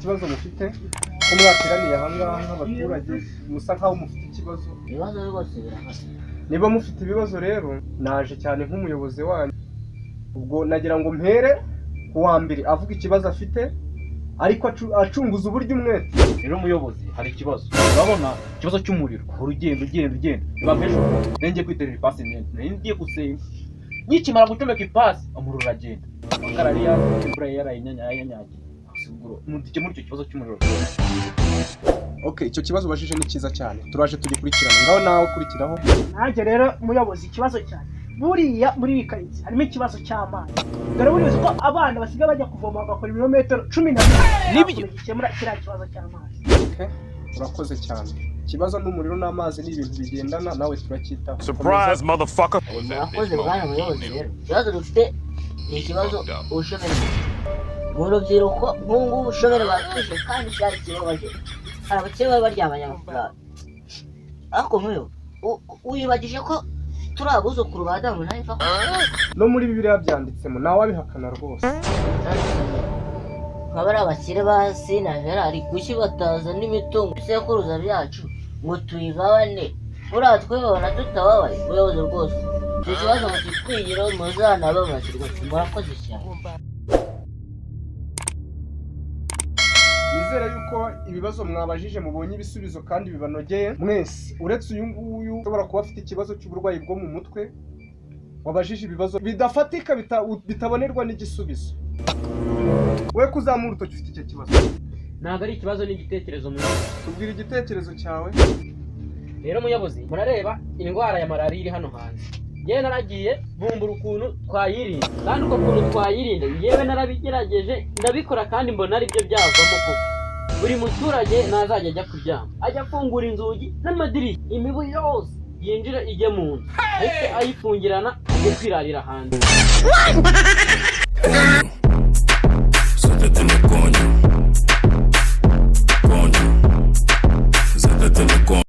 kibazo mufite ko mwateraniye aha ngaha nk'abaturage musa nkaho mufite ikibazo. Ibibazo rwose birahari. Niba mufite ibibazo rero naje cyane nk'umuyobozi wanyu, ubwo nagira ngo mpere ku wa mbere avuga ikibazo afite ariko acunguza uburyo umwete. Rero umuyobozi hari ikibazo, urabona ikibazo cy'umuriro, urugendo ntibameshe uko nenge kwiterera ipasi ngiye gusenga, nikimara gucomeka ipasi umuriro uragenda akarari imvura yarayinyanyagiye mudike muri icyo kibazo cy'umuriro. Okay, icyo kibazo ubajije ni cyiza cyane, turaje tugikurikirana. Ngaho nawe ukurikiraho. Nanjye rero muyobozi, ikibazo cyane buriya muri iyi karitsiye harimo ikibazo cy'amazi. Dore buriya ko abana basigaye bajya kuvoma bagakora ibirometero 12 nibyo gikemura kiriya kibazo cy'amazi. Okay, urakoze cyane. Ikibazo n'umuriro n'amazi ni ibintu bigendana, nawe turacyitaho. Surprise motherfucker. Murakoze bwana muyobozi. Rero ikibazo dufite ni ikibazo ubushomeri mu rubyiruko. Nk'ubu ubushomeri batwishe kandi cyari kibabaje, hari abakire bari baryamanye amafaranga. Ariko muyo wibagije ko turi abuzukuru ba Adamu na Eva. No muri Bibiliya byanditsemo, nawe abihakana rwose. Nkabari abakire ba Sina Gerard kuki bataza n'imitungo isekuruza byacu ngo tuyigabane, buriya twebona tutababaye. Muyobozi rwose icyo kibazo mukitwigiro muzanababazirwa. Murakoze cyane. Nizere yuko ibibazo mwabajije mubonye ibisubizo kandi bibanogeye mwese, uretse uyu nguyu ushobora kuba afite ikibazo cy'uburwayi bwo mu mutwe, wabajije ibibazo bidafatika bitabonerwa n'igisubizo. We kuzamura urutoki ufite icyo kibazo. Ntabwo ari ikibazo n'igitekerezo mu. Tubwira igitekerezo cyawe. Rero muyobozi, murareba indwara ya malaria iri hano hanze. Yewe naragiye vumbura ukuntu twayirinda, kandi uko kuntu twayirinda yewe narabigerageje ndabikora kandi mbona ari byo byavamo koko. Buri muturage nazajya ajya kuryama, ajya afungura inzugi n'amadirishya, imibu yose yinjira ijye mu nzu, ahite ayifungirana ajye kwirarira hanze.